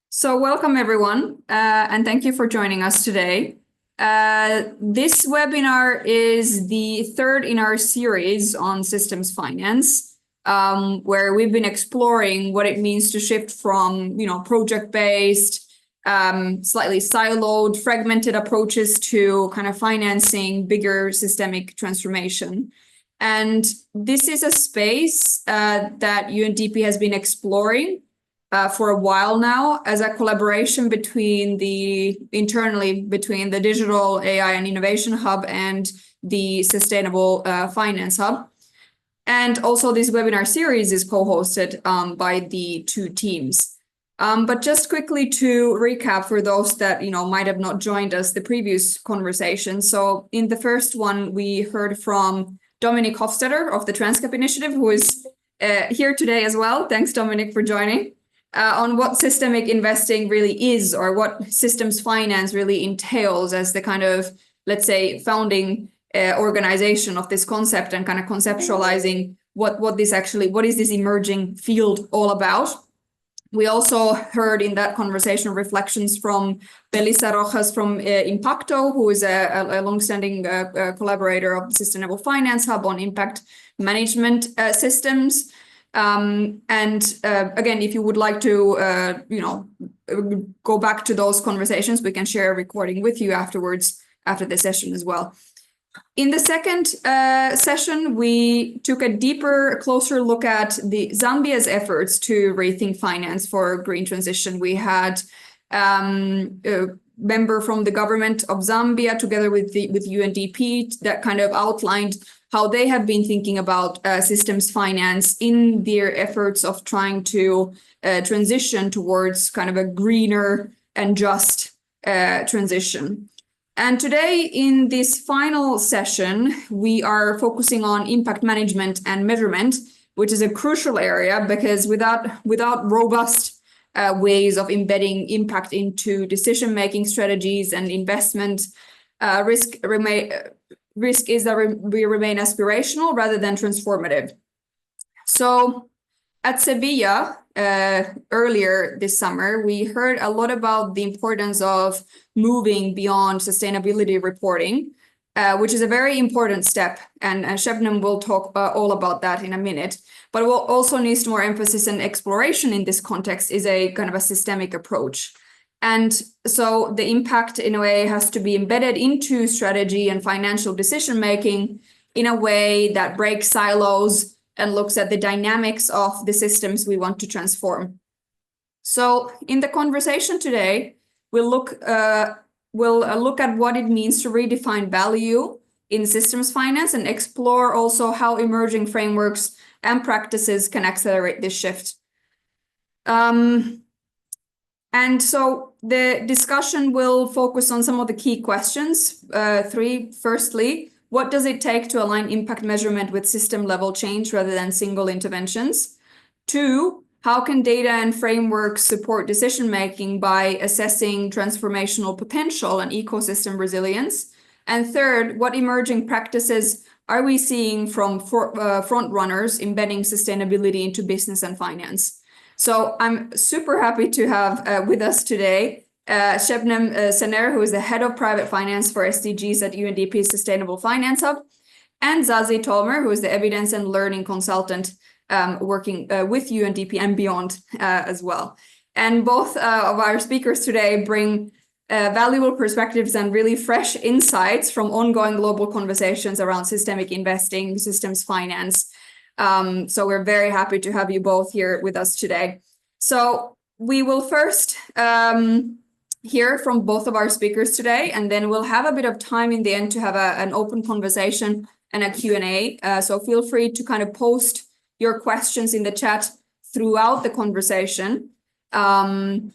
So welcome everyone, and thank you for joining us today. This webinar is the third in our series on systems finance, where we've been exploring what it means to shift from, project-based, slightly siloed, fragmented approaches to kind of financing bigger systemic transformation. And this is a space that UNDP has been exploring for a while now as a collaboration internally between the Digital AI and Innovation Hub and the Sustainable Finance Hub. And also this webinar series is co-hosted by the two teams. But just quickly to recap for those that might have not joined us the previous conversation. So in the first one, we heard from Dominic Hofstetter of the Transcap Initiative, who is here today as well. Thanks, Dominic, for joining. On what systemic investing really is, or what systems finance really entails as the kind of, let's say, founding organization of this concept, and kind of conceptualizing what is this emerging field all about. We also heard in that conversation reflections from Belisa Rojas from Impacto, who is a longstanding collaborator of the Sustainable Finance Hub on impact management systems. And again, if you would like to, go back to those conversations, we can share a recording with you afterwards, after the session as well. In the second session, we took a closer look at Zambia's efforts to rethink finance for green transition. We had a member from the government of Zambia together with UNDP that kind of outlined how they have been thinking about systems finance in their efforts of trying to transition towards kind of a greener and just transition. And today, in this final session, we are focusing on impact management and measurement, which is a crucial area because without robust ways of embedding impact into decision-making strategies and investment, risk is that we remain aspirational rather than transformative. So at Sevilla, earlier this summer, we heard a lot about the importance of moving beyond sustainability reporting, which is a very important step. And Shebnem will talk all about that in a minute. But what also needs more emphasis and exploration in this context is a kind of a systemic approach. And so the impact, in a way, has to be embedded into strategy and financial decision-making in a way that breaks silos and looks at the dynamics of the systems we want to transform. So in the conversation today, we'll look at what it means to redefine value in systems finance and explore also how emerging frameworks and practices can accelerate this shift. And so the discussion will focus on some of the key questions. Three, firstly, what does it take to align impact measurement with system-level change rather than single interventions? Two, how can data and frameworks support decision-making by assessing transformational potential and ecosystem resilience? And third, what emerging practices are we seeing from frontrunners embedding sustainability into business and finance? So I'm super happy to have with us today Shebnem Sener, who is the head of private finance for SDGs at UNDP's Sustainable Finance Hub, and Zazie Tolmer, who is the evidence and learning consultant working with UNDP and beyond as well. And both of our speakers today bring valuable perspectives and really fresh insights from ongoing global conversations around systemic investing, systems finance. So we're very happy to have you both here with us today. So we will first hear from both of our speakers today, and then we'll have a bit of time in the end to have an open conversation and a Q&A. So feel free to kind of post your questions in the chat throughout the conversation. And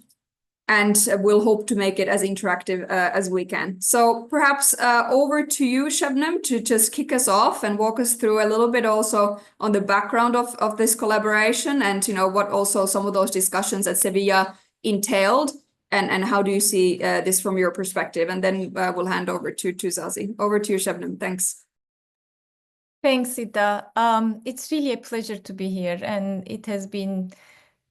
we'll hope to make it as interactive as we can. So perhaps over to you, Shebnem, to just kick us off and walk us through a little bit also on the background of this collaboration and what also some of those discussions at Sevilla entailed, and how do you see this from your perspective? And then we'll hand over to Zazie. Over to you, Shebnem. Thanks. Thanks, Ita. It's really a pleasure to be here, and it has been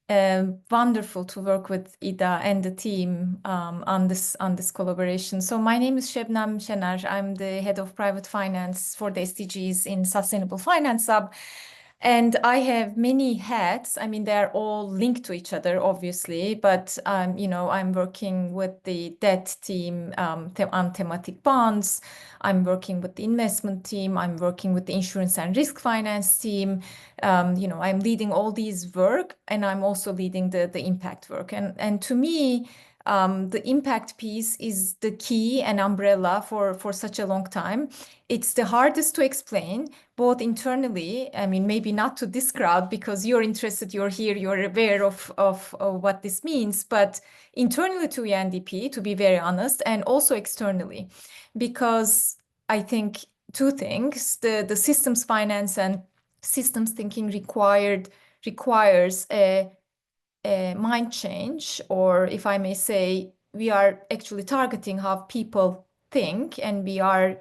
Wonderful to work with Ida and the team on this collaboration. So my name is Şebnem Şener. I'm the head of private finance for the SDGs in Sustainable Finance Hub. And I have many hats. I mean, they're all linked to each other, obviously, but I'm working with the debt team on thematic bonds. I'm working with the investment team. I'm working with the insurance and risk finance team. I'm leading all these work, and I'm also leading the impact work. And to me, the impact piece is the key and umbrella for such a long time. It's the hardest to explain, both internally. I mean, maybe not to this crowd because you're interested, you're here, you're aware of what this means, but internally to UNDP, to be very honest, and also externally, because I think two things: the systems finance and systems thinking requires a mind change, or if I may say, we are actually targeting how people think, and we are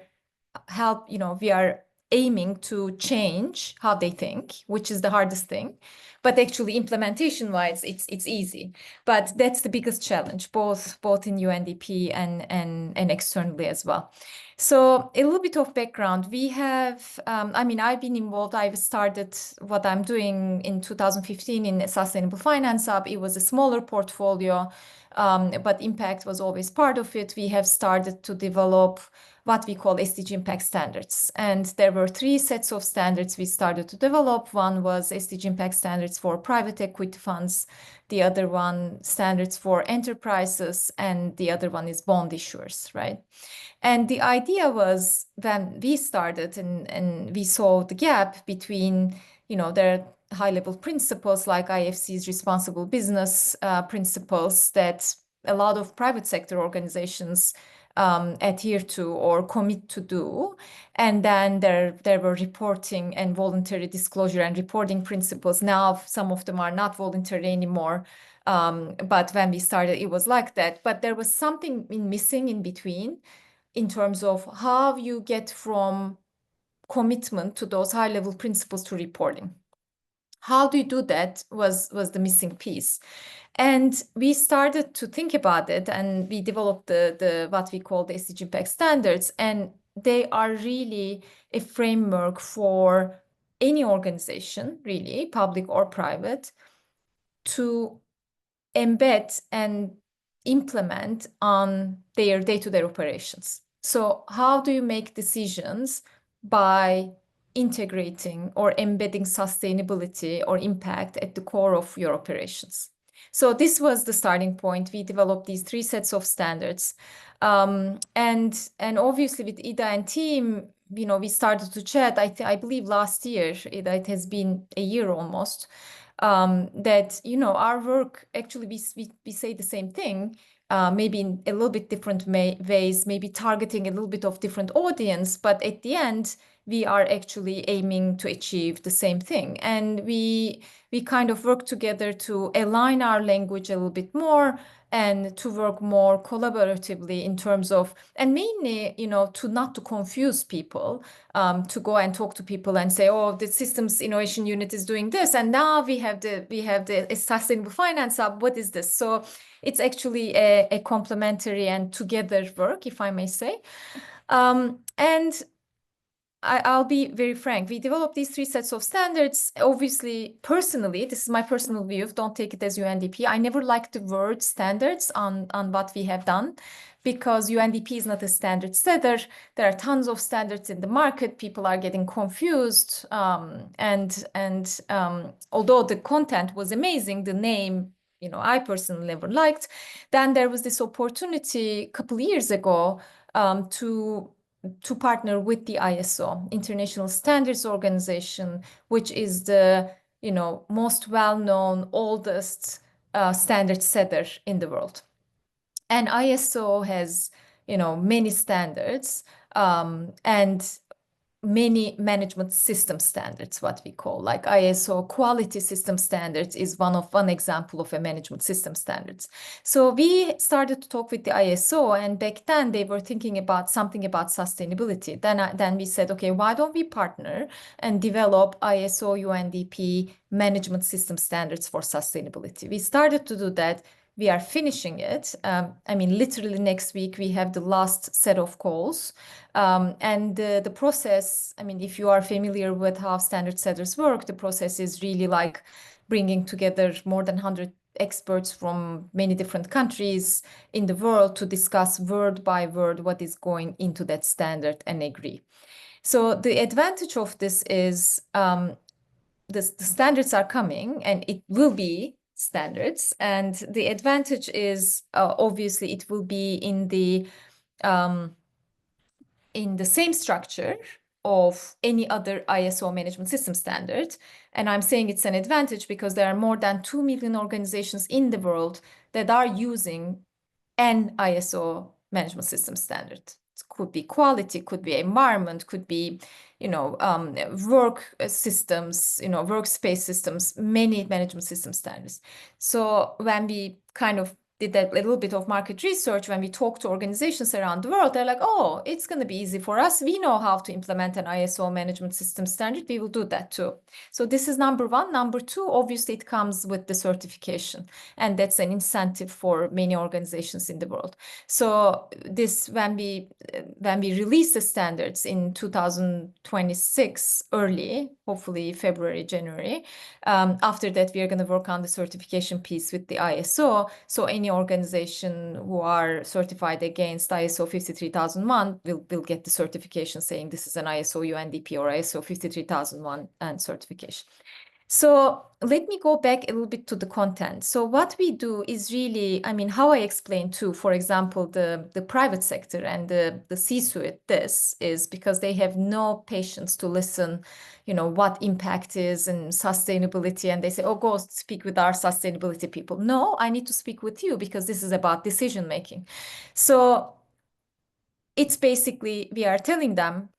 aiming to change how they think, which is the hardest thing. But actually, implementation-wise, it's easy. But that's the biggest challenge, both in UNDP and externally as well. So a little bit of background. We have, I've been involved. I've started what I'm doing in 2015 in Sustainable Finance Hub. It was a smaller portfolio, but impact was always part of it. We have started to develop what we call SDG impact standards. And there were three sets of standards we started to develop. One was SDG impact standards for private equity funds. The other one, standards for enterprises, and the other one is bond issuers, right? And the idea was, when we started and we saw the gap between, their high-level principles like IFC's responsible business principles that a lot of private sector organizations adhere to or commit to do. And then there were reporting and voluntary disclosure and reporting principles. Now, some of them are not voluntary anymore. But when we started, it was like that. But there was something missing in between in terms of how you get from commitment to those high-level principles to reporting. How do you do that was the missing piece. And we started to think about it, and we developed the what we call the SDG impact standards, and they are really a framework for any organization, really, public or private, to embed and implement on their day-to-day operations. So how do you make decisions by integrating or embedding sustainability or impact at the core of your operations? So this was the starting point. We developed these three sets of standards. And obviously with Ida and team, we started to chat, I believe last year. It has been a year almost. That our work, actually we say the same thing, maybe in a little bit different ways, maybe targeting a little bit of different audience, but at the end we are actually aiming to achieve the same thing. And we kind of work together to align our language a little bit more and to work more collaboratively in terms of, and mainly, to not to confuse people, to go and talk to people and say, oh, the systems innovation unit is doing this, and now we have the sustainable finance hub. What is this? So it's actually a complementary and together work, if I may say. And I'll be very frank. We developed these three sets of standards. Obviously, personally, this is my personal view. Don't take it as UNDP. I never liked the word standards on what we have done, because UNDP is not a standard setter. There are tons of standards in the market. People are getting confused. And although the content was amazing, the name, I personally never liked. Then there was this opportunity a couple of years ago to partner with the ISO, International Standards Organization, which is the most well-known, oldest standard setter in the world. And ISO has many standards, and many management system standards, what we call, like ISO quality system standards is one example of a management system standards. So we started to talk with the ISO, and back then they were thinking about something about sustainability. Then we said, okay, why don't we partner and develop ISO UNDP management system standards for sustainability? We started to do that. We are finishing it. I mean, literally next week, we have the last set of calls. And the process, I mean, if you are familiar with how standard setters work, the process is really like bringing together more than 100 experts from many different countries in the world to discuss word by word what is going into that standard and agree. So the advantage of this is the standards are coming and it will be standards. And the advantage is obviously it will be in the same structure of any other ISO management system standard. And I'm saying it's an advantage because there are more than 2 million organizations in the world that are using an ISO management system standard. It could be quality, could be environment, could be, work systems, workspace systems, many management system standards. So when we kind of did that little bit of market research, when we talk to organizations around the world, they're like, oh, it's going to be easy for us. We know how to implement an ISO management system standard. We will do that too. So this is number one. Number two, obviously it comes with the certification, and that's an incentive for many organizations in the world. So this, when we release the standards in 2026 early, hopefully February, January, after that we are going to work on the certification piece with the ISO. So any organization who are certified against ISO 53001 will get the certification saying this is an ISO UNDP or ISO 53001 and certification. So let me go back a little bit to the content. So what we do is really, I mean, how I explain to, for example, the private sector and the C-suite, this is because they have no patience to listen, what impact is and sustainability. And they say, oh, go speak with our sustainability people. No, I need to speak with you because this is about decision making. So it's basically, we are telling them,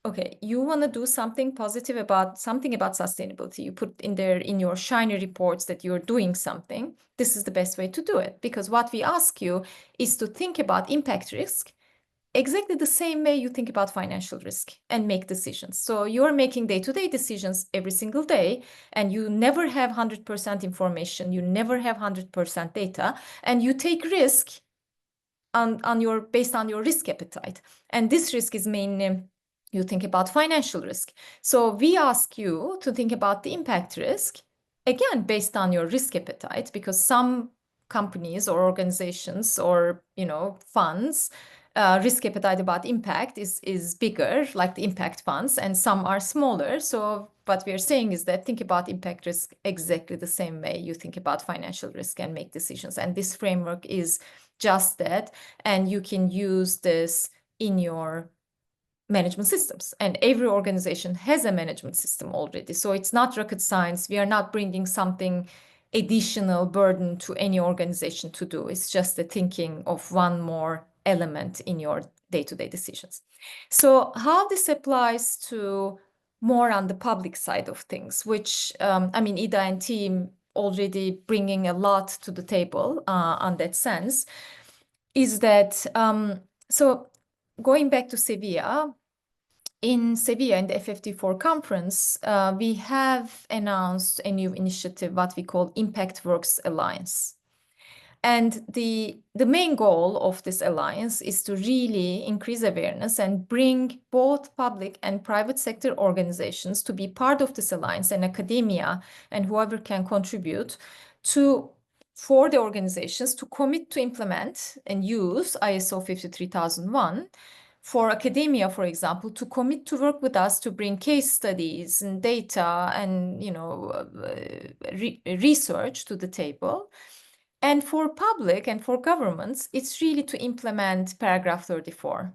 okay, you want to do something positive about sustainability. You put in your shiny reports that you're doing something. This is the best way to do it, because what we ask you is to think about impact risk exactly the same way you think about financial risk and make decisions. So you're making day-to-day decisions every single day, and you never have 100% information. You never have 100% data, and you take risk based on your risk appetite. And this risk is mainly, you think about financial risk. So we ask you to think about the impact risk, again, based on your risk appetite, because some companies or organizations or, funds, risk appetite about impact is bigger, like the impact funds, and some are smaller. So what we are saying is that think about impact risk exactly the same way you think about financial risk and make decisions. And this framework is just that, and you can use this in your management systems, and every organization has a management system already. So it's not rocket science. We are not bringing something additional burden to any organization to do. It's just the thinking of one more element in your day-to-day decisions. So how this applies to more on the public side of things, which Ida and team already bringing a lot to the table on that sense, is that so going back to Sevilla, in Sevilla, in the FFT4 conference, we have announced a new initiative, what we call ImpactWorks Alliance. And the main goal of this alliance is to really increase awareness and bring both public and private sector organizations to be part of this alliance, and academia and whoever can contribute for the organizations to commit to implement and use ISO 53001. For academia, for example, to commit to work with us to bring case studies and data and research to the table. And for public and for governments, it's really to implement paragraph 34.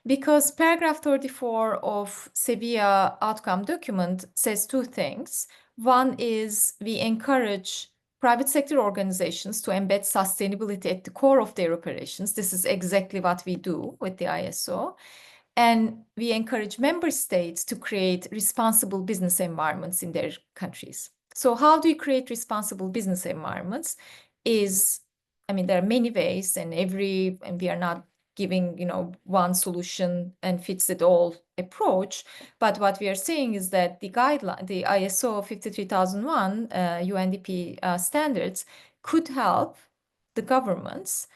Because paragraph 34 of Sevilla outcome document says two things. One is we encourage private sector organizations to embed sustainability at the core of their operations. This is exactly what we do with the ISO. And we encourage member states to create responsible business environments in their countries. So how do you create responsible business environments? I mean, there are many ways, and we are not giving, one solution and fits it all approach. But what we are saying is that the guideline, the ISO 53001 UNDP standards could help the governments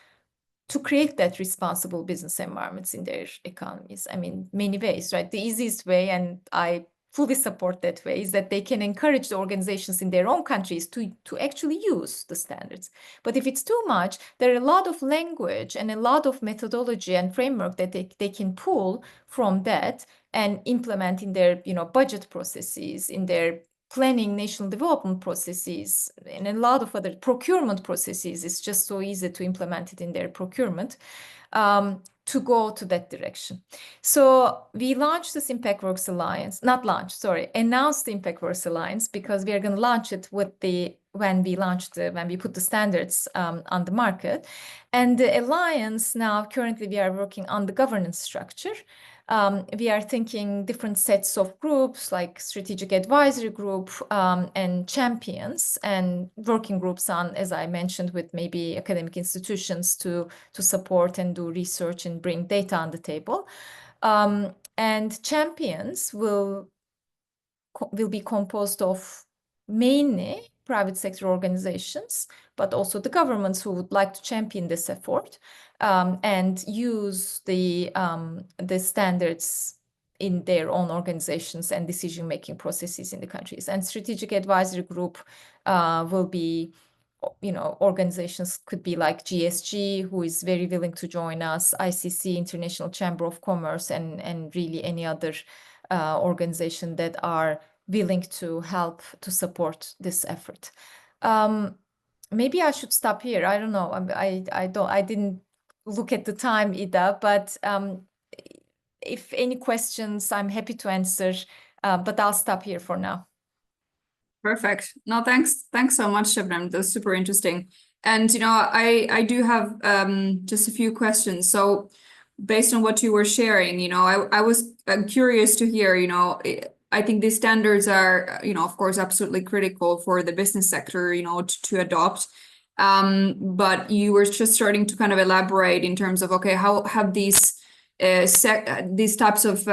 to create that responsible business environments in their economies. I mean, many ways, right? The easiest way, and I fully support that way, is that they can encourage the organizations in their own countries to actually use the standards. But if it's too much, there are a lot of language and a lot of methodology and framework that they can pull from that and implement in their, budget processes, in their planning, national development processes, and a lot of other procurement processes. It's just so easy to implement it in their procurement to go to that direction. So we launched this ImpactWorks Alliance, announced the ImpactWorks Alliance, because we are going to launch it when we put the standards on the market. And the Alliance now, currently we are working on the governance structure. We are thinking different sets of groups like strategic advisory group and champions and working groups on, as I mentioned, with maybe academic institutions to support and do research and bring data on the table. And champions will be composed of mainly private sector organizations, but also the governments who would like to champion this effort and use the standards in their own organizations and decision-making processes in the countries. And strategic advisory group will be, organizations could be like GSG, who is very willing to join us, ICC, International Chamber of Commerce, and really any other organization that are willing to help to support this effort. Maybe I should stop here. I don't know. I didn't look at the time, Ida, but if any questions, I'm happy to answer, but I'll stop here for now. Perfect. No, thanks so much, Şebnem. That's super interesting. And, I do have just a few questions. So based on what you were sharing, I was curious to hear, I think these standards are, of course, absolutely critical for the business sector, to adopt. But you were just starting to kind of elaborate in terms of, okay, how have these types of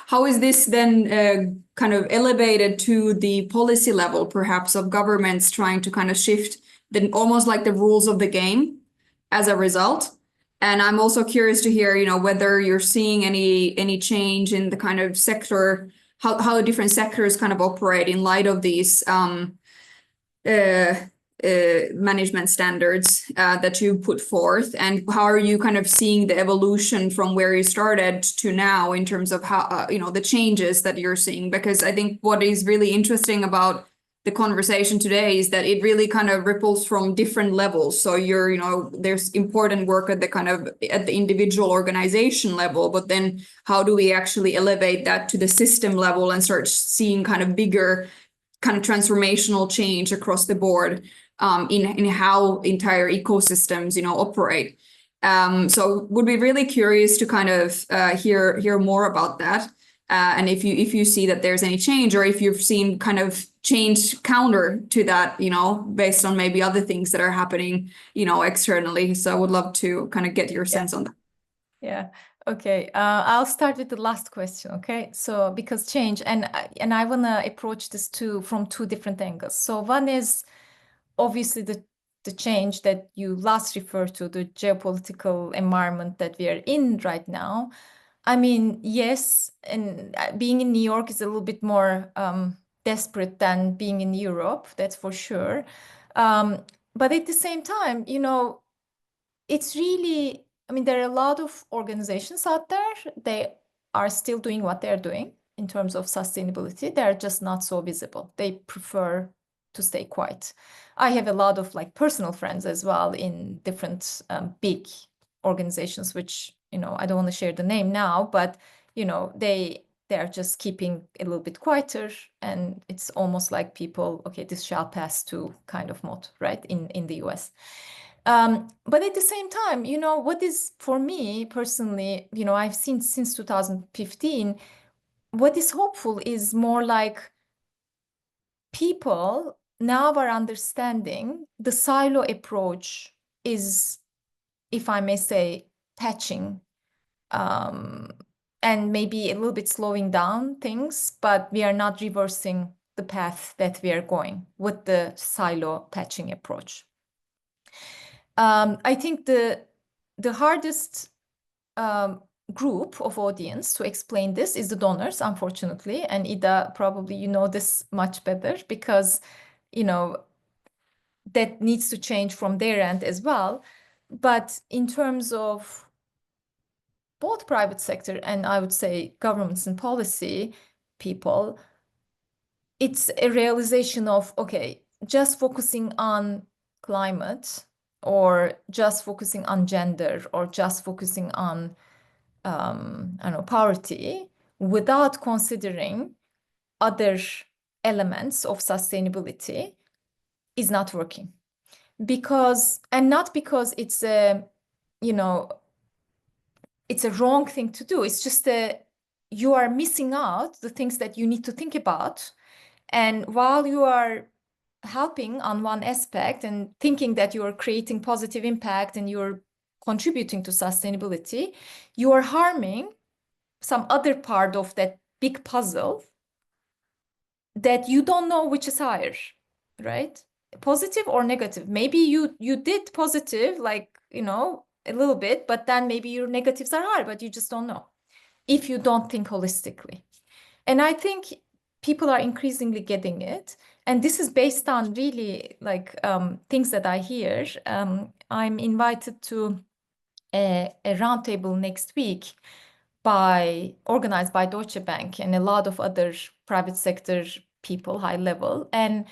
how is this then kind of elevated to the policy level, perhaps, of governments trying to kind of shift almost like the rules of the game as a result? And I'm also curious to hear, whether you're seeing any change in the kind of sector, how different sectors kind of operate in light of these management standards that you put forth, and how are you kind of seeing the evolution from where you started to now in terms of how, the changes that you're seeing? Because I think what is really interesting about the conversation today is that it really kind of ripples from different levels. So there's important work at the individual organization level, but then how do we actually elevate that to the system level and start seeing kind of bigger kind of transformational change across the board in how entire ecosystems, operate. So would be really curious to kind of hear more about that. And if you see that there's any change, or if you've seen kind of change counter to that, based on maybe other things that are happening, externally. So I would love to kind of get your sense on that. Yeah. Okay. I'll start with the last question. Okay. So because change, and I want to approach this from two different angles. So one is obviously the change that you last referred to, the geopolitical environment that we are in right now. I mean, yes, and being in New York is a little bit more desperate than being in Europe, that's for sure. But at the same time, it's really, I mean, there are a lot of organizations out there. They are still doing what they're doing in terms of sustainability. They're just not so visible. They prefer to stay quiet. I have a lot of personal friends as well in different big organizations, which, I don't want to share the name now, but, they're just keeping a little bit quieter, and it's almost like people, okay, this shall pass to kind of mode, right, in the US. But at the same time, what is for me personally, I've seen since 2015, what is hopeful is more like people now are understanding the silo approach is, if I may say, patching and maybe a little bit slowing down things, but we are not reversing the path that we are going with the silo patching approach. I think the hardest group of audience to explain this is the donors, unfortunately, and Ida, probably you know this much better because that needs to change from their end as well. But in terms of both private sector and I would say governments and policy people, it's a realization of, okay, just focusing on climate or just focusing on gender or just focusing on, I don't know, poverty without considering other elements of sustainability is not working. Not because it's a, it's a wrong thing to do. It's just that you are missing out the things that you need to think about. And while you are helping on one aspect and thinking that you are creating positive impact and you're contributing to sustainability, you are harming some other part of that big puzzle that you don't know which is higher, right? Positive or negative. Maybe you did positive, like, a little bit, but then maybe your negatives are higher, but you just don't know if you don't think holistically. And I think people are increasingly getting it. And this is based on really like things that I hear. I'm invited to a roundtable next week organized by Deutsche Bank and a lot of other private sector people, high level. And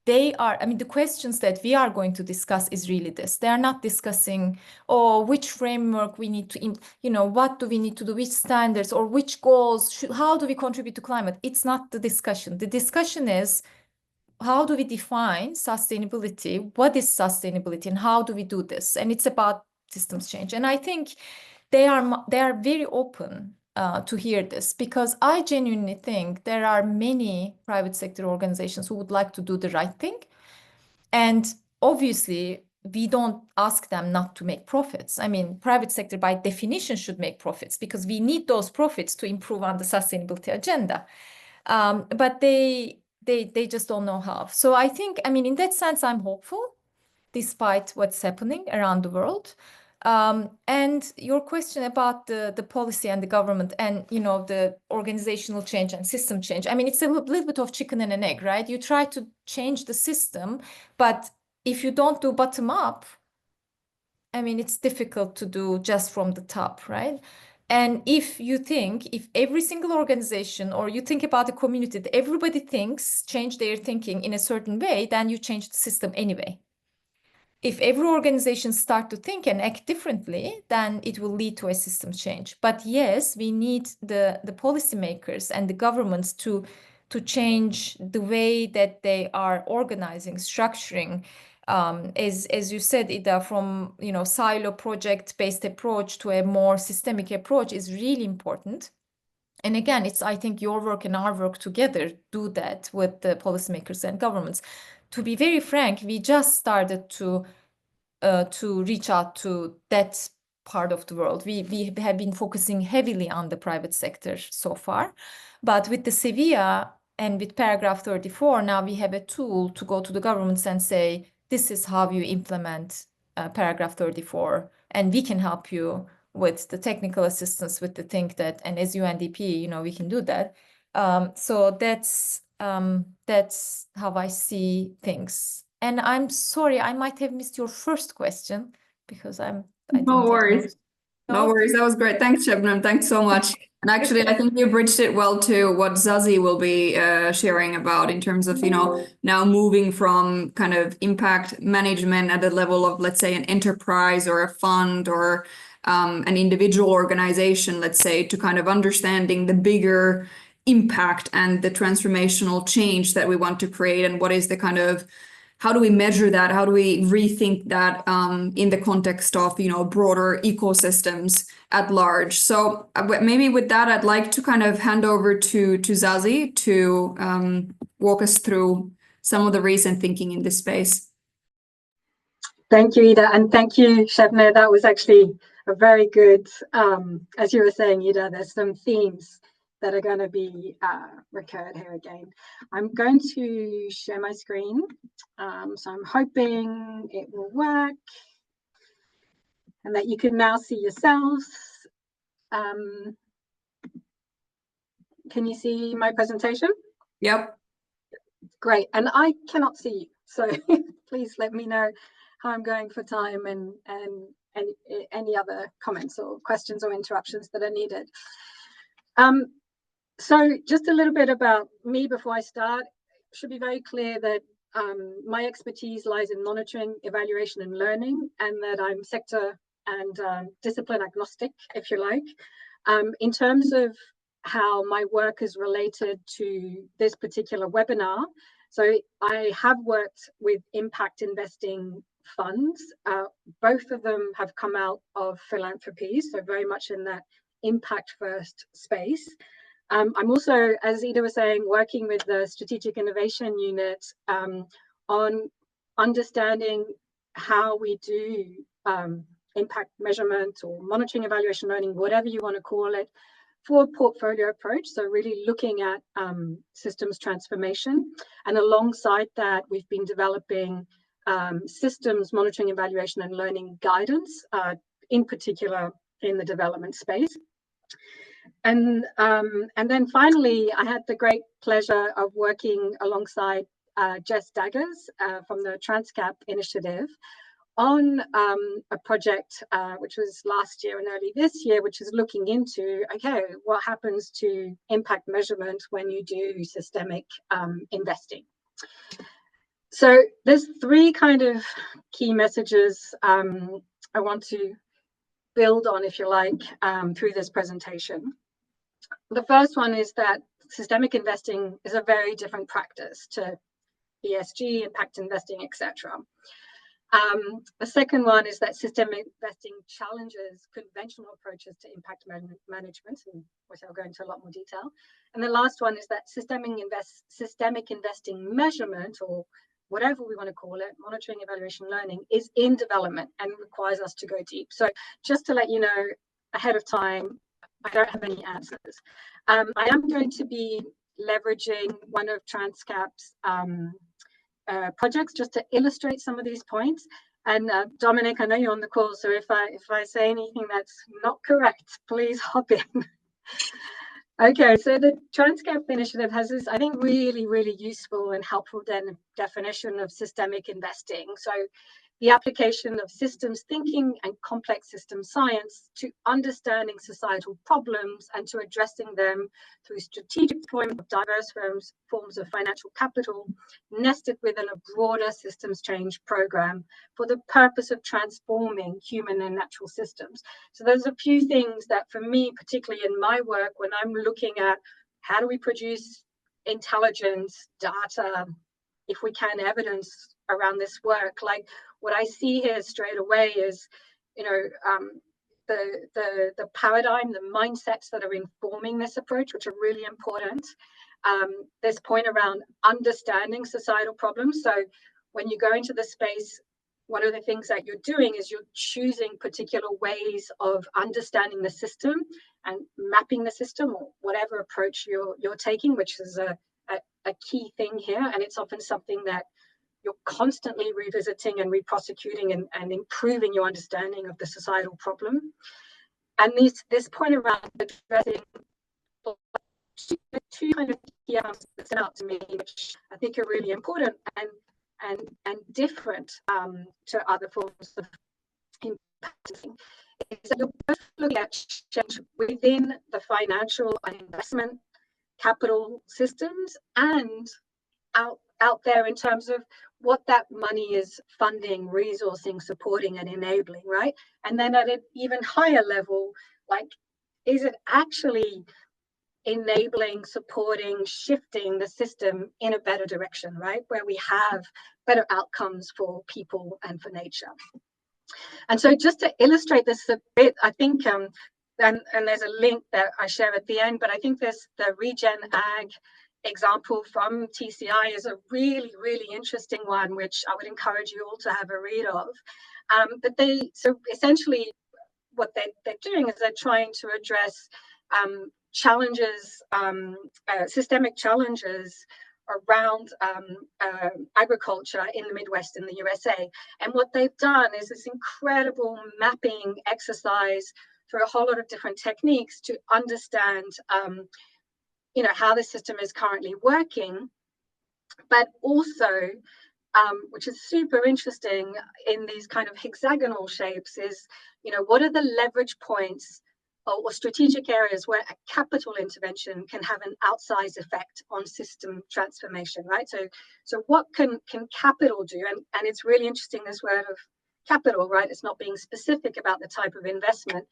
the questions that we are going to discuss is really this. They are not discussing, which framework we need to, what do we need to do, which standards or which goals, how do we contribute to climate? It's not the discussion. The discussion is, how do we define sustainability? What is sustainability and how do we do this? And it's about systems change. And I think they are very open to hear this because I genuinely think there are many private sector organizations who would like to do the right thing. And obviously, we don't ask them not to make profits. I mean, private sector by definition should make profits because we need those profits to improve on the sustainability agenda. But they just don't know how. So I think, in that sense, I'm hopeful despite what's happening around the world. And your question about the policy and the government and, the organizational change and system change. It's a little bit of chicken and an egg, right? You try to change the system, but if you don't do bottom up, it's difficult to do just from the top, right? And if every single organization or you think about the community, that everybody change their thinking in a certain way, then you change the system anyway. If every organization start to think and act differently, then it will lead to a system change. But yes, we need the policymakers and the governments to change the way that they are organizing, structuring. As you said, Ida, from silo project-based approach to a more systemic approach is really important. And again, I think your work and our work together do that with the policymakers and governments. To be very frank, we just started to reach out to that part of the world. We have been focusing heavily on the private sector so far, but with the Sevilla and with paragraph 34, now we have a tool to go to the governments and say, this is how you implement paragraph 34, and we can help you with the technical assistance with the think that, and as UNDP, we can do that. So that's how I see things. And I'm sorry, I might have missed your first question because I didn't No take worries. notes. No worries. That was great. Thanks, Şebnem. Thanks so much. And actually, I think you bridged it well to what Zazie will be sharing about in terms of, now moving from kind of impact management at the level of, let's say, an enterprise or a fund or an individual organization, let's say, to kind of understanding the bigger impact and the transformational change that we want to create and what is the kind of how do we measure that? How do we rethink that in the context of, broader ecosystems at large? So maybe with that, I'd like to kind of hand over to Zazie to walk us through some of the recent thinking in this space. Thank you, Ida, and thank you, Shebna. That was actually a very good, as you were saying, Ida, there's some themes that are going to be recurred here again. I'm going to share my screen, so I'm hoping it will work and that you can now see yourselves. Can you see my presentation? Yep. Great, and I cannot see you, so please let me know how I'm going for time and any other comments or questions or interruptions that are needed. So just a little bit about me before I start. It should be very clear that my expertise lies in monitoring, evaluation and learning, and that I'm sector and discipline agnostic, if you like. In terms of how my work is related to this particular webinar, so I have worked with impact investing funds. Both of them have come out of philanthropy, so very much in that impact first space. I'm also, as Ida was saying, working with the Strategic Innovation Unit on understanding how we do impact measurement or monitoring, evaluation, learning, whatever you want to call it, for a portfolio approach. So really looking at systems transformation. And alongside that, we've been developing systems monitoring, evaluation and learning guidance, in particular in the development space. And then finally, I had the great pleasure of working alongside Jess Daggers from the Transcap Initiative on a project which was last year and early this year, which is looking into, okay, what happens to impact measurement when you do systemic investing? So there's three kind of key messages I want to build on, if you like, through this presentation. The first one is that systemic investing is a very different practice to ESG, impact investing, etc. The second one is that systemic investing challenges conventional approaches to impact management, and which I'll go into a lot more detail. And the last one is that systemic investing measurement, or whatever we want to call it, monitoring, evaluation, learning, is in development and requires us to go deep. So just to let you know ahead of time, I don't have any answers. I am going to be leveraging one of Transcap's projects just to illustrate some of these points. And Dominic, I know you're on the call, so if I say anything that's not correct, please hop in. Okay, so the Transcap Initiative has this, I think, really, really useful and helpful definition of systemic investing. So the application of systems thinking and complex system science to understanding societal problems and to addressing them through strategic deployment of diverse forms of financial capital nested within a broader systems change program for the purpose of transforming human and natural systems. So there's a few things that for me, particularly in my work, when I'm looking at how do we produce intelligence, data, if we can, evidence around this work, like what I see here straight away is, the paradigm, the mindsets that are informing this approach, which are really important. This point around understanding societal problems. So when you go into the space, one of the things that you're doing is you're choosing particular ways of understanding the system and mapping the system, or whatever approach you're taking, which is a key thing here. And it's often something that you're constantly revisiting and reprosecuting and improving your understanding of the societal problem. And this point around addressing two kind of key elements that stand out to me, which I think are really important and different to other forms of impacting, is that you're both looking at change within the financial and investment capital systems and out there in terms of what that money is funding, resourcing, supporting and enabling, right? And then at an even higher level, like, is it actually enabling, supporting, shifting the system in a better direction, right? Where we have better outcomes for people and for nature. And so just to illustrate this a bit, I think, and there's a link that I share at the end, but I think there's the Regen Ag example from TCI is a really, really interesting one, which I would encourage you all to have a read of. But so essentially what they're doing is they're trying to address challenges, systemic challenges around agriculture in the Midwest in the USA. And what they've done is this incredible mapping exercise through a whole lot of different techniques to understand how the system is currently working, but also which is super interesting in these kind of hexagonal shapes is, what are the leverage points or strategic areas where a capital intervention can have an outsized effect on system transformation, right? So what can capital do? And it's really interesting, this word of capital, right? It's not being specific about the type of investment.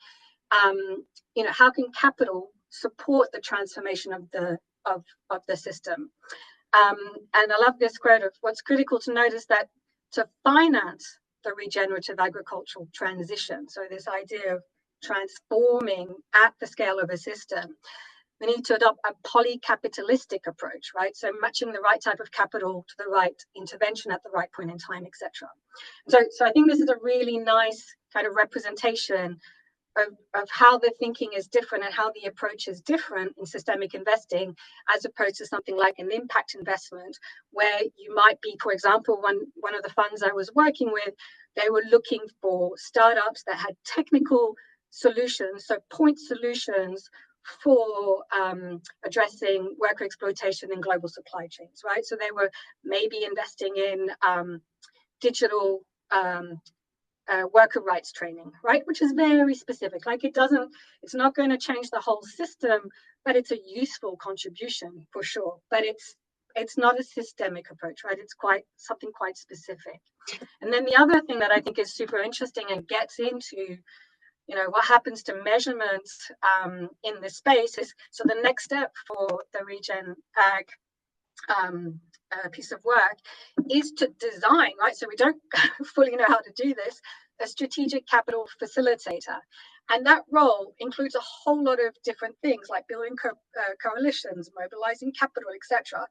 How can capital support the transformation of the system? And I love this quote of, what's critical to note is that to finance the regenerative agricultural transition, so this idea of transforming at the scale of a system, we need to adopt a polycapitalistic approach, right? So matching the right type of capital to the right intervention at the right point in time, etc. So I think this is a really nice kind of representation of how the thinking is different and how the approach is different in systemic investing, as opposed to something like an impact investment, where you might be, for example, one of the funds I was working with, they were looking for startups that had technical solutions, so point solutions for addressing worker exploitation in global supply chains, right? So they were maybe investing in digital worker rights training, right? Which is very specific. Like it's not going to change the whole system, but it's a useful contribution for sure. But it's not a systemic approach, right? It's something quite specific. And then the other thing that I think is super interesting and gets into, what happens to measurements in this space is, so the next step for the Regen Ag piece of work is to design, right? So we don't fully know how to do this, a strategic capital facilitator. And that role includes a whole lot of different things like building coalitions, mobilizing capital, etc.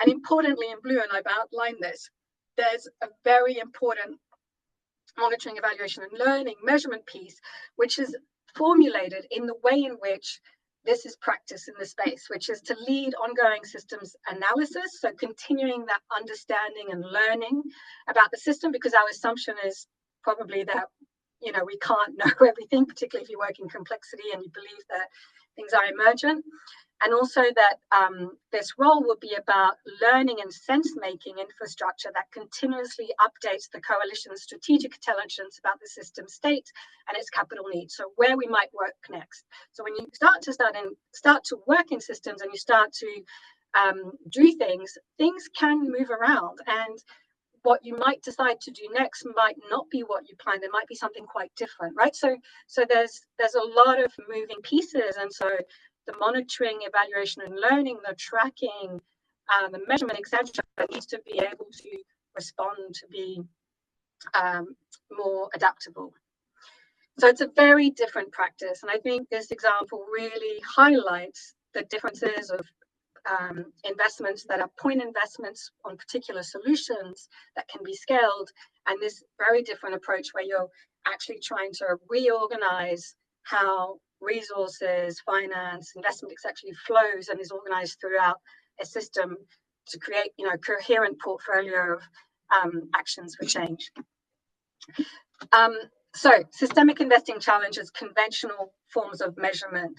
And importantly, in blue, and I've outlined this, there's a very important monitoring, evaluation, and learning measurement piece, which is formulated in the way in which this is practiced in the space, which is to lead ongoing systems analysis. So continuing that understanding and learning about the system, because our assumption is probably that, we can't know everything, particularly if you work in complexity and you believe that things are emergent. And also that this role will be about learning and sense-making infrastructure that continuously updates the coalition's strategic intelligence about the system state and its capital needs. So where we might work next. So when you start to work in systems and you start to do things can move around, and what you might decide to do next might not be what you planned. There might be something quite different, right? So there's a lot of moving pieces, and so the monitoring, evaluation, and learning, the tracking, the measurement, etc., needs to be able to respond, to be more adaptable. So it's a very different practice, and I think this example really highlights the differences of investments that are point investments on particular solutions that can be scaled, and this very different approach where you're actually trying to reorganize how resources, finance, investment actually flows and is organized throughout a system to create, a coherent portfolio of actions for change. So systemic investing challenges conventional forms of measurement.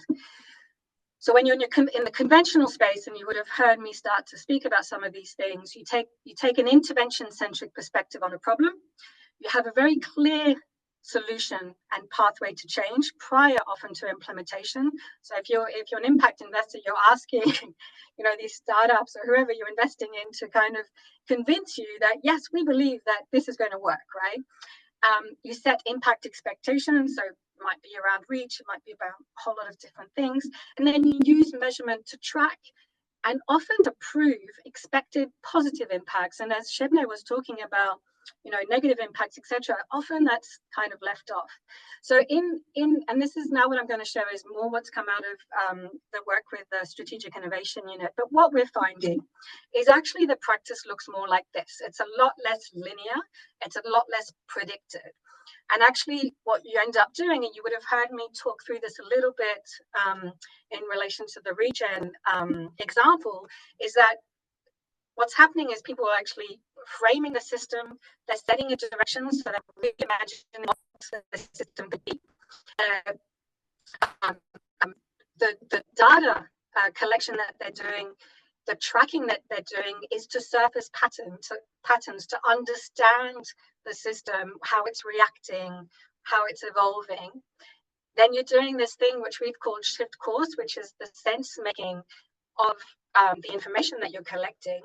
So when you're in the conventional space, and you would have heard me start to speak about some of these things, you take an intervention-centric perspective on a problem. You have a very clear solution and pathway to change prior often to implementation. So if you're an impact investor, you're asking these startups or whoever you're investing in to kind of convince you that yes, we believe that this is going to work, right? You set impact expectations, so it might be around reach, it might be about a whole lot of different things. And then you use measurement to track and often to prove expected positive impacts. And as Shebne was talking about, negative impacts, etc., often that's kind of left off. So and this is now what I'm going to show is more what's come out of the work with the Strategic Innovation Unit. But what we're finding is actually the practice looks more like this. It's a lot less linear. It's a lot less predicted. And actually what you end up doing, and you would have heard me talk through this a little bit in relation to the regen example, is that what's happening is people are actually framing the system, they're setting a direction, so they're really imagining what the system could be. The data collection that they're doing, the tracking that they're doing is to surface patterns to understand the system, how it's reacting, how it's evolving. Then you're doing this thing which we've called shift course, which is the sense making of the information that you're collecting,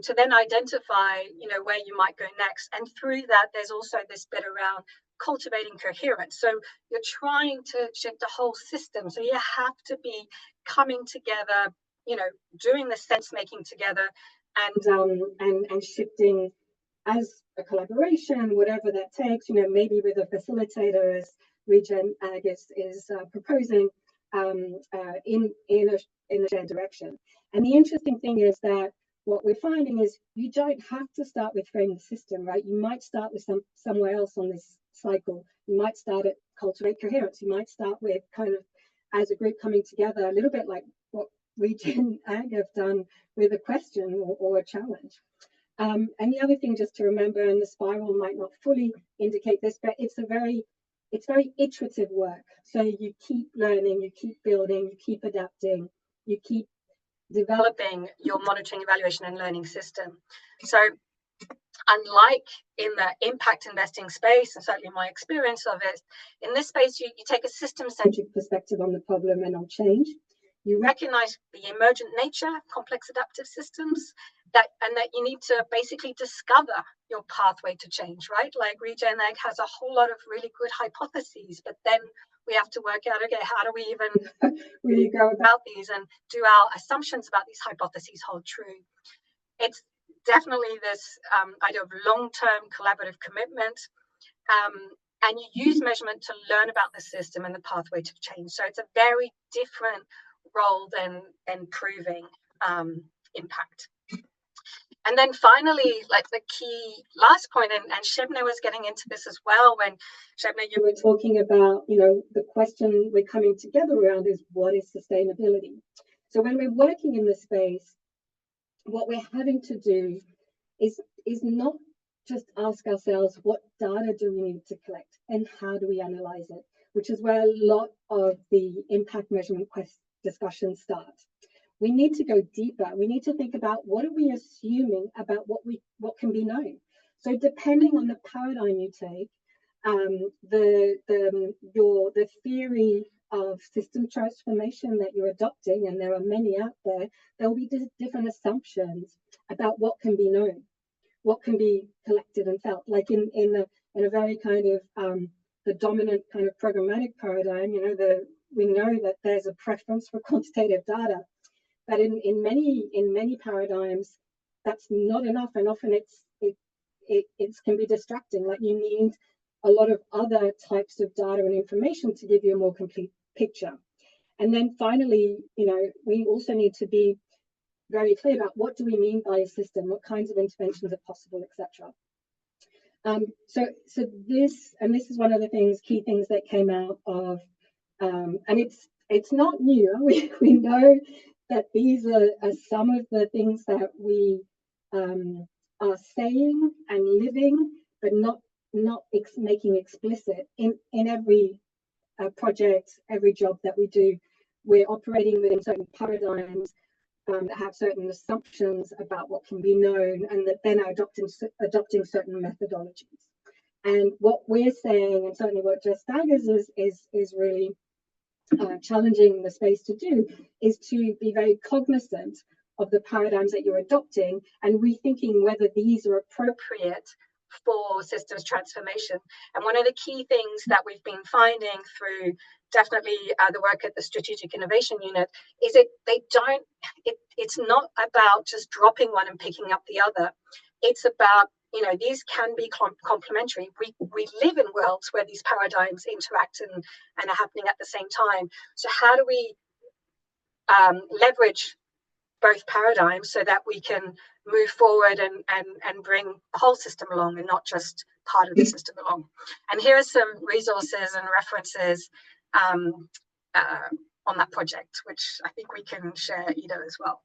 to then identify, where you might go next. And through that, there's also this bit around cultivating coherence. So you're trying to shift the whole system. So you have to be coming together, doing the sense making together, and shifting as a collaboration, whatever that takes. Maybe with a facilitator, as Regen is proposing, in a shared direction. And the interesting thing is that what we're finding is you don't have to start with framing the system, right? You might start with somewhere else on this cycle. You might start at cultivate coherence. You might start with kind of as a group coming together, a little bit like what Regen Ag have done with a question or a challenge. And the other thing just to remember, and the spiral might not fully indicate this, but it's very iterative work. So you keep learning, you keep building, you keep adapting, you keep developing your monitoring, evaluation, and learning system. So unlike in the impact investing space, and certainly my experience of it, in this space, you take a system-centric perspective on the problem and on change. You recognize the emergent nature, complex adaptive systems, that you need to basically discover your pathway to change, right? Like Regen Ag has a whole lot of really good hypotheses, but then we have to work out, okay, how do we even really go about these and do our assumptions about these hypotheses hold true? It's definitely this idea of long-term collaborative commitment, and you use measurement to learn about the system and the pathway to change. So it's a very different role than proving impact. And then finally, like the key last point, and Shebne was getting into this as well, when Shebne, you were talking about, the question we're coming together around is, what is sustainability? So when we're working in this space, what we're having to do is not just ask ourselves, what data do we need to collect and how do we analyze it, which is where a lot of the impact measurement discussions start. We need to go deeper. We need to think about, what are we assuming about what can be known? So depending on the paradigm you take, the theory of system transformation that you're adopting, and there are many out there, there will be different assumptions about what can be known, what can be collected and felt. Like in a very kind of the dominant kind of programmatic paradigm, we know that there's a preference for quantitative data. But in many paradigms, that's not enough, and often it can be distracting. Like you need a lot of other types of data and information to give you a more complete picture. And then finally, we also need to be very clear about, what do we mean by a system, what kinds of interventions are possible, etc. So this is one of the key things that came out of, and it's not new. We know that these are some of the things that we are saying and living, but not making explicit in every project, every job that we do. We're operating within certain paradigms that have certain assumptions about what can be known, and that then are adopting certain methodologies. And what we're saying, and certainly what Just Daggers is really challenging the space to do, is to be very cognizant of the paradigms that you're adopting and rethinking whether these are appropriate for systems transformation. And one of the key things that we've been finding through definitely the work at the Strategic Innovation Unit is it's not about just dropping one and picking up the other. It's about, these can be complementary. We live in worlds where these paradigms interact and are happening at the same time. So how do we leverage both paradigms so that we can move forward and bring the whole system along and not just part of the system along? And here are some resources and references on that project, which I think we can share Ida as well.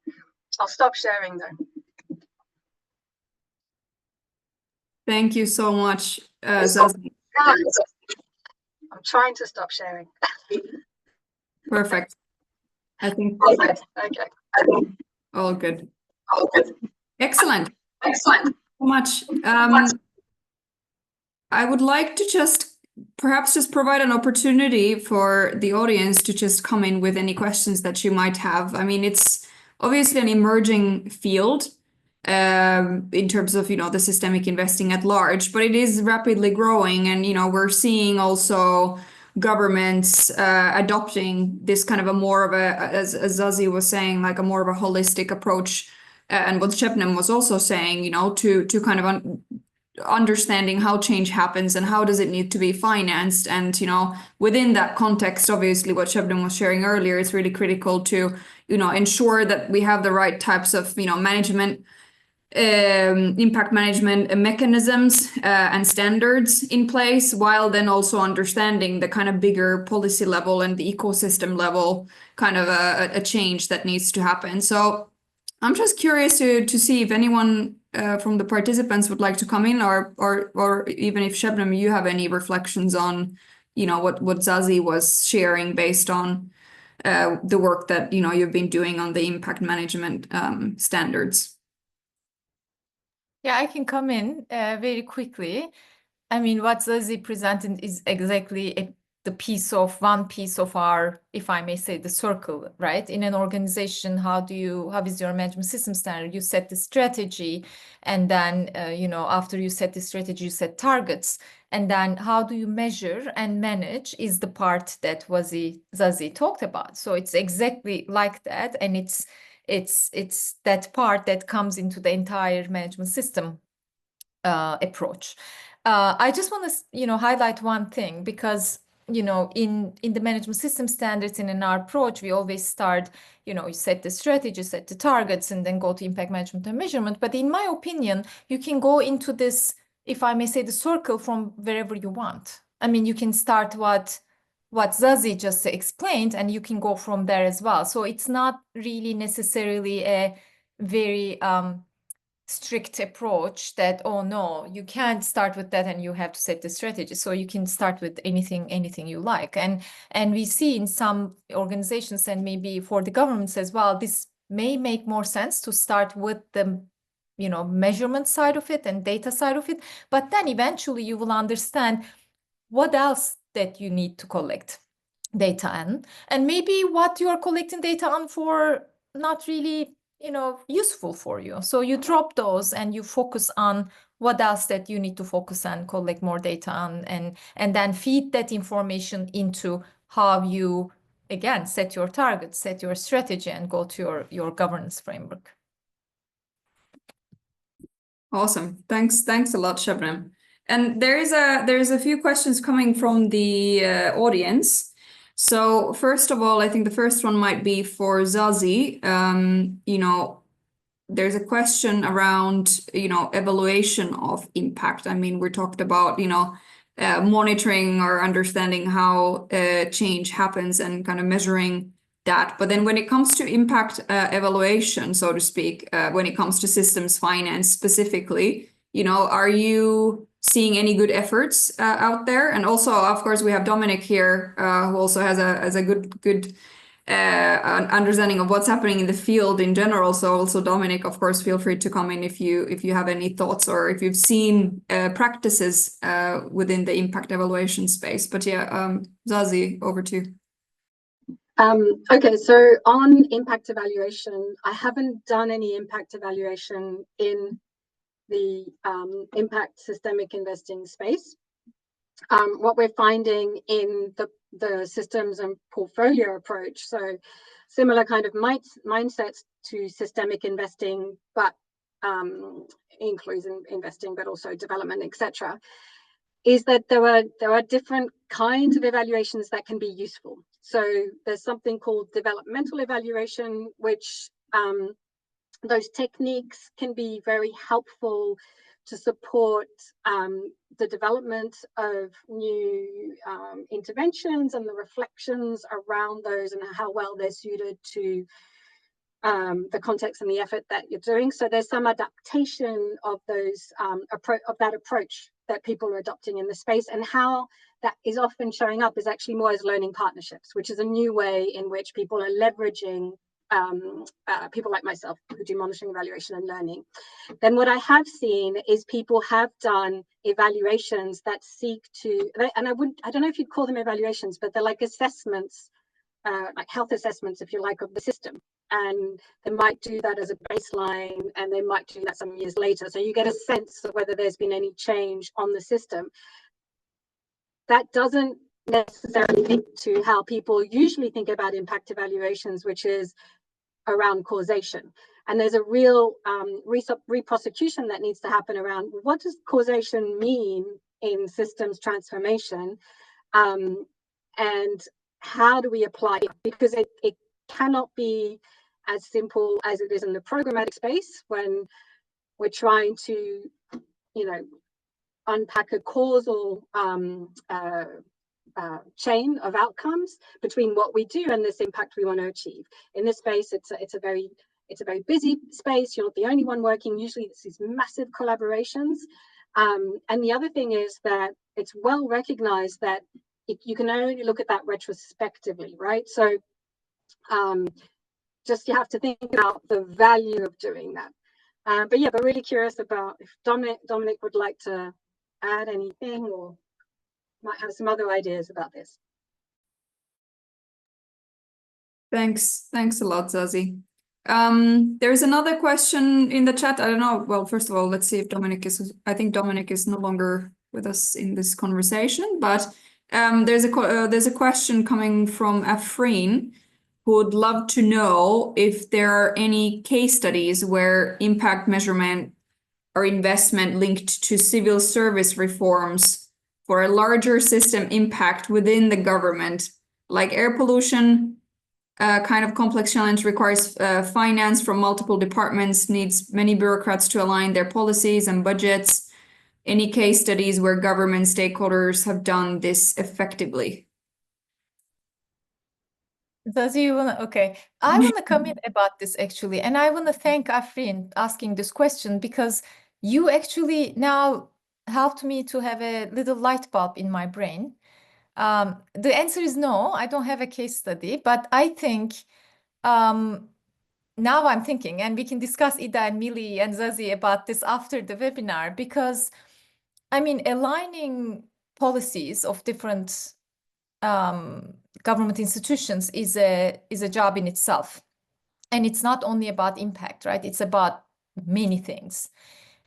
I'll stop sharing though. Thank you so much, Zazie. I'm trying to stop sharing. Perfect. I think Okay. all good. Excellent. Excellent. So much. I would like to perhaps provide an opportunity for the audience to just come in with any questions that you might have. I mean, it's obviously an emerging field in terms of, the systemic investing at large, but it is rapidly growing. And, we're seeing also governments adopting this kind of as Zazie was saying, like a more of a holistic approach. And what Shebnem was also saying, to kind of understanding how change happens and how does it need to be financed. And, within that context, obviously what Shebnem was sharing earlier, it's really critical to, ensure that we have the right types of, management, impact management mechanisms and standards in place, while then also understanding the kind of bigger policy level and the ecosystem level kind of a change that needs to happen. So I'm just curious to see if anyone from the participants would like to come in, or even if Shebnem, you have any reflections on, what Zazie was sharing based on the work that you've been doing on the impact management standards. Yeah, I can come in very quickly. I mean, what Zazie presented is exactly one piece of our, if I may say, the circle, right? In an organization, how is your management system standard? You set the strategy, and then, after you set the strategy, you set targets. And then how do you measure and manage is the part that Zazie talked about. So it's exactly like that. And it's that part that comes into the entire management system approach. I just want to, highlight one thing, because, in the management system standards and in our approach, we always start, you set the strategy, set the targets, and then go to impact management and measurement. But in my opinion, you can go into this, if I may say, the circle from wherever you want. I mean, you can start what Zazie just explained, and you can go from there as well. So it's not really necessarily a very strict approach that, oh no, you can't start with that and you have to set the strategy. So you can start with anything you like. And we see in some organizations, and maybe for the governments as well, this may make more sense to start with the measurement side of it and data side of it. But then eventually you will understand what else that you need to collect data on, and maybe what you are collecting data on for not really useful for you. So you drop those and you focus on what else that you need to focus on, collect more data on, and then feed that information into how you, again, set your targets, set your strategy, and go to your governance framework. Awesome. Thanks a lot, Shebnem. And there's a few questions coming from the audience. So first of all, I think the first one might be for Zazie. There's a question around, evaluation of impact. I mean, we talked about, monitoring or understanding how change happens and kind of measuring that. But then when it comes to impact evaluation, so to speak, when it comes to systems finance specifically, are you seeing any good efforts out there? And also, of course, we have Dominic here, who also has a good understanding of what's happening in the field in general. So also, Dominic, of course, feel free to come in if you have any thoughts or if you've seen practices within the impact evaluation space. But yeah, Zazie, over to you. Okay, so on impact evaluation, I haven't done any impact evaluation in the impact systemic investing space. What we're finding in the systems and portfolio approach, so similar kind of mindsets to systemic investing, but includes investing, but also development, etc., is that there are different kinds of evaluations that can be useful. So there's something called developmental evaluation, which those techniques can be very helpful to support the development of new interventions and the reflections around those and how well they're suited to the context and the effort that you're doing. So there's some adaptation of those of that approach that people are adopting in the space, and how that is often showing up is actually more as learning partnerships, which is a new way in which people are leveraging people like myself who do monitoring, evaluation and learning. Then what I have seen is people have done evaluations that seek to, and I don't know if you'd call them evaluations, but they're like assessments, like health assessments, if you like, of the system. And they might do that as a baseline, and they might do that some years later. So you get a sense of whether there's been any change on the system. That doesn't necessarily link to how people usually think about impact evaluations, which is around causation. And there's a real reprosecution that needs to happen around what does causation mean in systems transformation, and how do we apply it? Because it cannot be as simple as it is in the programmatic space when we're trying to, unpack a causal chain of outcomes between what we do and this impact we want to achieve. In this space, it's a very busy space. You're not the only one working. Usually it's these massive collaborations. And the other thing is that it's well recognized that you can only look at that retrospectively, right? So just you have to think about the value of doing that. But really curious about if Dominic would like to add anything or might have some other ideas about this. Thanks a lot, Zazie. There's another question in the chat. I don't know. Well, first of all, let's see if I think Dominic is no longer with us in this conversation, but there's a question coming from Afreen, who would love to know if there are any case studies where impact measurement or investment linked to civil service reforms for a larger system impact within the government, like air pollution, kind of complex challenge requires finance from multiple departments, needs many bureaucrats to align their policies and budgets. Any case studies where government stakeholders have done this effectively? Okay. I want to comment about this actually, and I want to thank Afreen asking this question, because you actually now helped me to have a little light bulb in my brain. The answer is no, I don't have a case study, but I think now I'm thinking, and we can discuss Ida and Millie and Zazie about this after the webinar, because I mean, aligning policies of different government institutions is a job in itself. And it's not only about impact, right? It's about many things.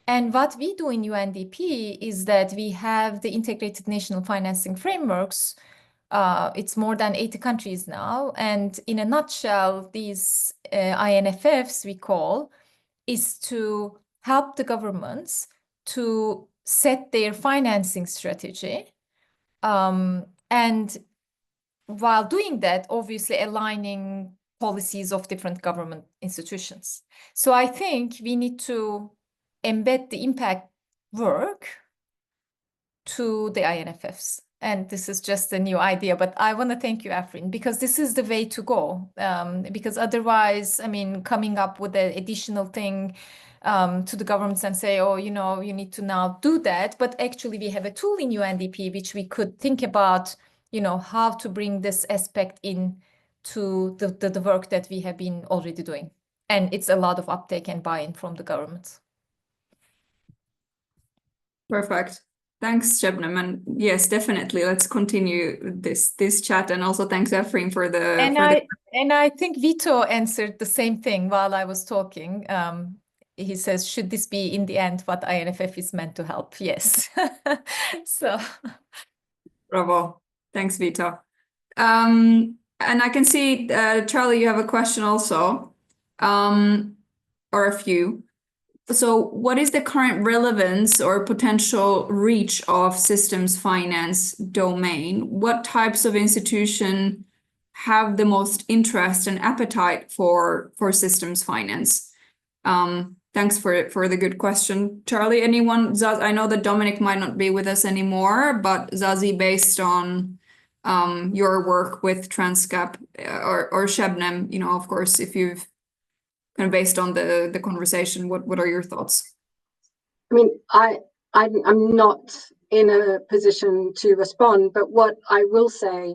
And what we do in UNDP is that we have the integrated national financing frameworks. It's more than 80 countries now. And in a nutshell, these INFFs we call is to help the governments to set their financing strategy. And while doing that, obviously aligning policies of different government institutions. So I think we need to embed the impact work to the INFFs. And this is just a new idea, but I want to thank you, Afreen, because this is the way to go. Because otherwise, I mean, coming up with an additional thing to the governments and say, oh, you need to now do that. But actually, we have a tool in UNDP which we could think about, how to bring this aspect in to the work that we have been already doing. And it's a lot of uptake and buy-in from the governments. Perfect. Thanks, Shebnem. And yes, definitely. Let's continue this chat. And also thanks, Afreen, for the... And I think Vito answered the same thing while I was talking. he says, should this be in the end what INFF is meant to help? Yes. So. Bravo. Thanks, Vito. And I can see, Charlie, you have a question also, or a few. So what is the current relevance or potential reach of systems finance domain? What types of institution have the most interest and appetite for systems finance? Thanks for the good question, Charlie. Anyone? I know that Dominic might not be with us anymore, but Zazie, based on your work with Transcap or Shebnem, you know, of course, if you've kind of based on the conversation, what are your thoughts? I mean, I'm not in a position to respond, but what I will say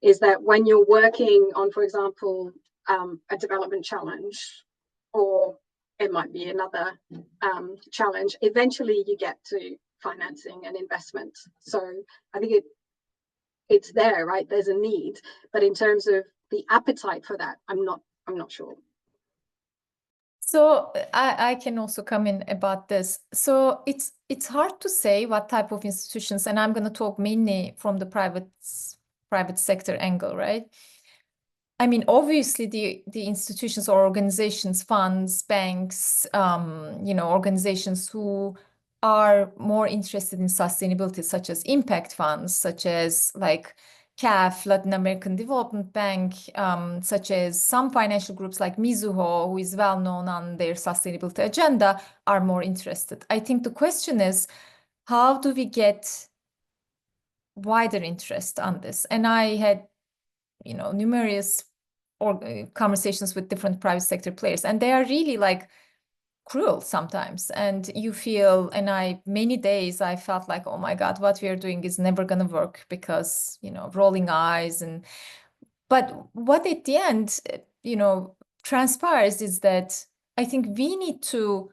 is that when you're working on, for example, a development challenge, or it might be another challenge, eventually you get to financing and investment. So I think it's there, right? There's a need, but in terms of the appetite for that, I'm not sure. So I can also come in about this. So it's hard to say what type of institutions, and I'm going to talk mainly from the private sector angle, right? I mean, obviously the institutions or organizations, funds, banks, you know, organizations who are more interested in sustainability, such as impact funds, such as like CAF, Latin American Development Bank, such as some financial groups like Mizuho, who is well known on their sustainability agenda, are more interested. I think the question is, how do we get wider interest on this? And I had, you know, numerous conversations with different private sector players, and they are really like cruel sometimes. And you feel, and many days I felt like, oh my God, what we are doing is never going to work because, you know, rolling eyes. But what at the end, you know, transpires is that I think we need to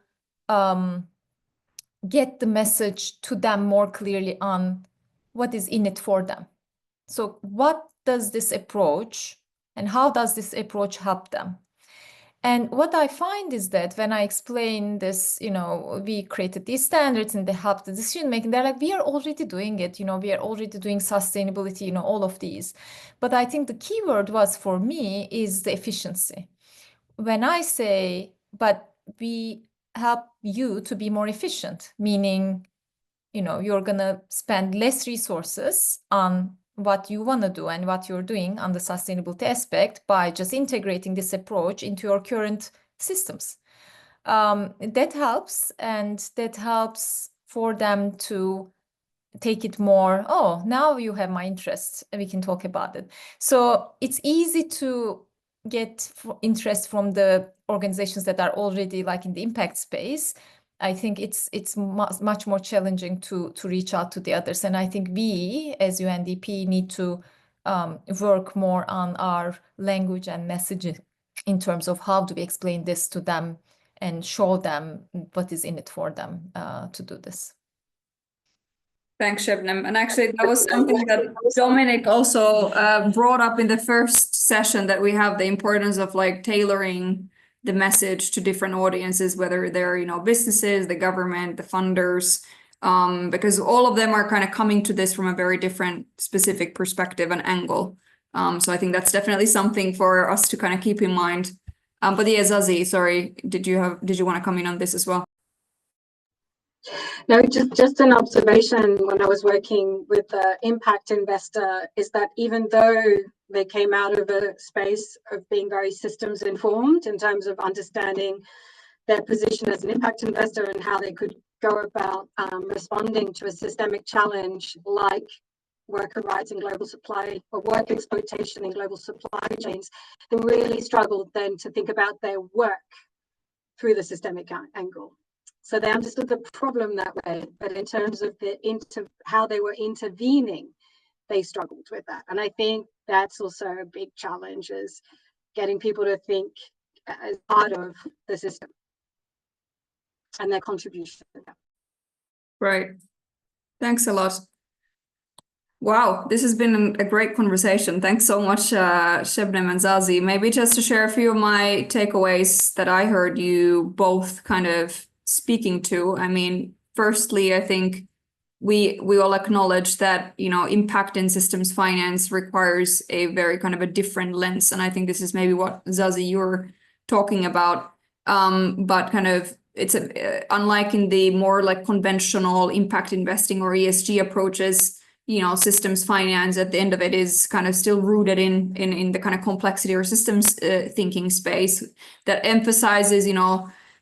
get the message to them more clearly on what is in it for them. So what does this approach and how does this approach help them? And what I find is that when I explain this, you know, we created these standards and they help the decision making, they're like, we are already doing it, you know, we are already doing sustainability, you know, all of these. But I think the key word was for me is the efficiency. When I say, but we help you to be more efficient, meaning, you know, you're going to spend less resources on what you want to do and what you're doing on the sustainability aspect by just integrating this approach into your current systems. That helps, and that helps for them to take it more, oh, now you have my interest and we can talk about it. So it's easy to get interest from the organizations that are already like in the impact space. I think it's much more challenging to reach out to the others. And I think we as UNDP need to work more on our language and messaging in terms of how do we explain this to them and show them what is in it for them to do this. Thanks, Shebnem. And actually, that was something that Dominic also brought up in the first session, that we have the importance of like tailoring the message to different audiences, whether they're, you know, businesses, the government, the funders, because all of them are kind of coming to this from a very different specific perspective and angle. So I think that's definitely something for us to kind of keep in mind. But yeah, Zazie, sorry, did you want to come in on this as well? No, just an observation when I was working with the impact investor is that even though they came out of a space of being very systems informed in terms of understanding their position as an impact investor and how they could go about responding to a systemic challenge like worker rights in global supply or work exploitation in global supply chains, they really struggled then to think about their work through the systemic angle. So they understood the problem that way, but in terms of how they were intervening, they struggled with that. And I think that's also a big challenge, is getting people to think as part of the system and their contribution. Right. Thanks a lot. Wow, this has been a great conversation. Thanks so much, Shebnem and Zazi. Maybe just to share a few of my takeaways that I heard you both kind of speaking to. I mean, firstly, I think we all acknowledge that, impact in systems finance requires a very kind of a different lens. And I think this is maybe what, Zazi, you're talking about. But kind of it's unlike in the more like conventional impact investing or ESG approaches, systems finance at the end of it is kind of still rooted in the kind of complexity or systems thinking space that emphasizes,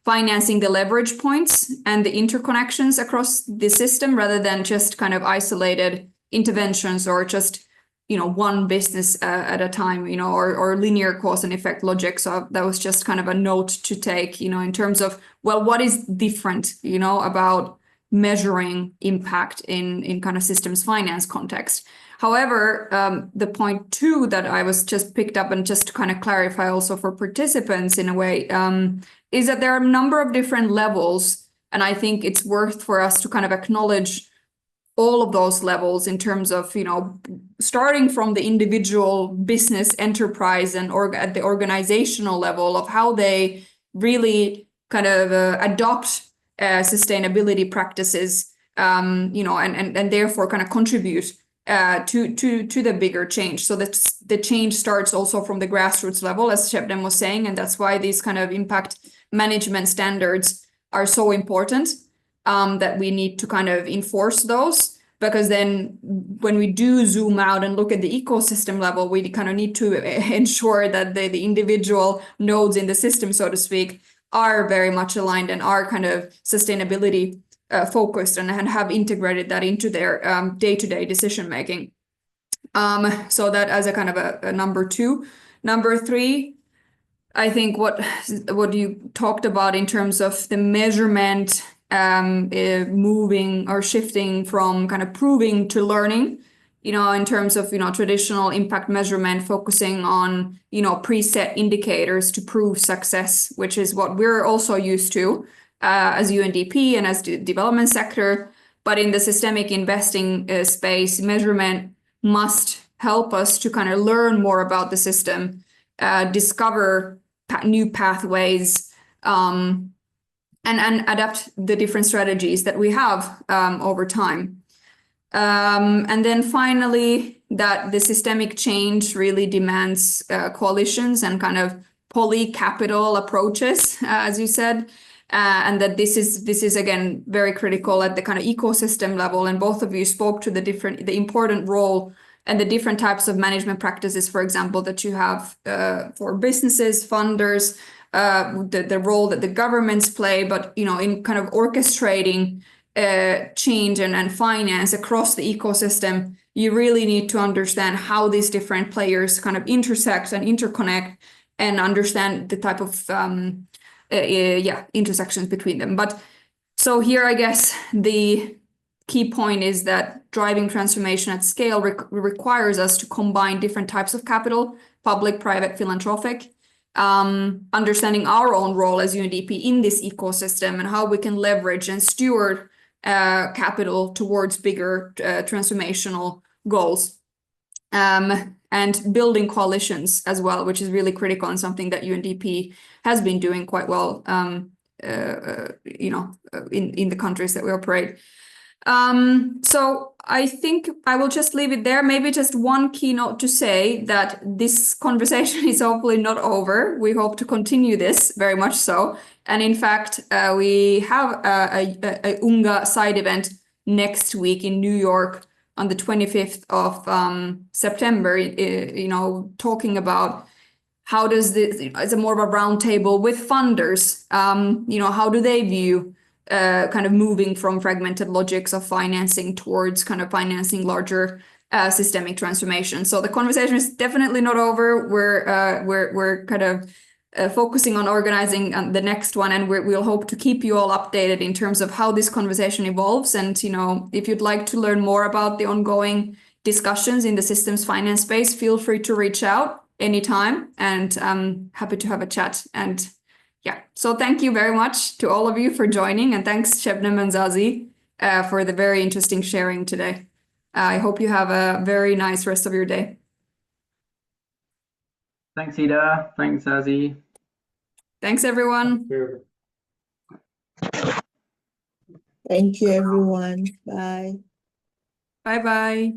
financing the leverage points and the interconnections across the system rather than just kind of isolated interventions or just, one business at a time, or linear cause and effect logic. So that was just kind of a note to take, in terms of, well, what is different, about measuring impact in kind of systems finance context. However, the point too that I was just picked up and just to kind of clarify also for participants in a way, is that there are a number of different levels. And I think it's worth for us to kind of acknowledge all of those levels in terms of, starting from the individual business enterprise and at the organizational level of how they really kind of adopt sustainability practices, and therefore kind of contribute to the bigger change. So that the change starts also from the grassroots level, as Shebnem was saying, and that's why these kind of impact management standards are so important, that we need to kind of enforce those, because then when we do zoom out and look at the ecosystem level, we kind of need to ensure that the individual nodes in the system, so to speak, are very much aligned and are kind of sustainability focused and have integrated that into their day-to-day decision making. So that as a kind of a number two. Number three, I think what you talked about in terms of the measurement moving or shifting from kind of proving to learning, in terms of, traditional impact measurement, focusing on, preset indicators to prove success, which is what we're also used to as UNDP and as the development sector. But in the systemic investing space, measurement must help us to kind of learn more about the system, discover new pathways, and adapt the different strategies that we have over time. And then finally, that the systemic change really demands coalitions and kind of poly-capital approaches, as you said, and that this is again very critical at the kind of ecosystem level. And both of you spoke to the important role and the different types of management practices, for example, that you have for businesses, funders, the role that the governments play, but in kind of orchestrating change and finance across the ecosystem, you really need to understand how these different players kind of intersect and interconnect and understand the type of intersections between them. But so here, I guess the key point is that driving transformation at scale requires us to combine different types of capital, public, private, philanthropic, understanding our own role as UNDP in this ecosystem and how we can leverage and steward capital towards bigger transformational goals, and building coalitions as well, which is really critical and something that UNDP has been doing quite well, in the countries that we operate. So I think I will just leave it there. Maybe just one keynote to say that this conversation is hopefully not over. We hope to continue this very much so. And in fact, we have a UNGA side event next week in New York on the 25th of September, talking about how does this, it's a more of a roundtable with funders, how do they view kind of moving from fragmented logics of financing towards kind of financing larger systemic transformation. So the conversation is definitely not over. We're kind of focusing on organizing the next one, and we'll hope to keep you all updated in terms of how this conversation evolves. And if you'd like to learn more about the ongoing discussions in the systems finance space, feel free to reach out anytime, and I'm happy to have a chat. And yeah, so thank you very much to all of you for joining, and thanks Shebnem and Zazi for the very interesting sharing today. I hope you have a very nice rest of your day. Thanks, Ida. Thanks, Azzy. Thanks, everyone. Thank you, everyone. Bye. Bye-bye.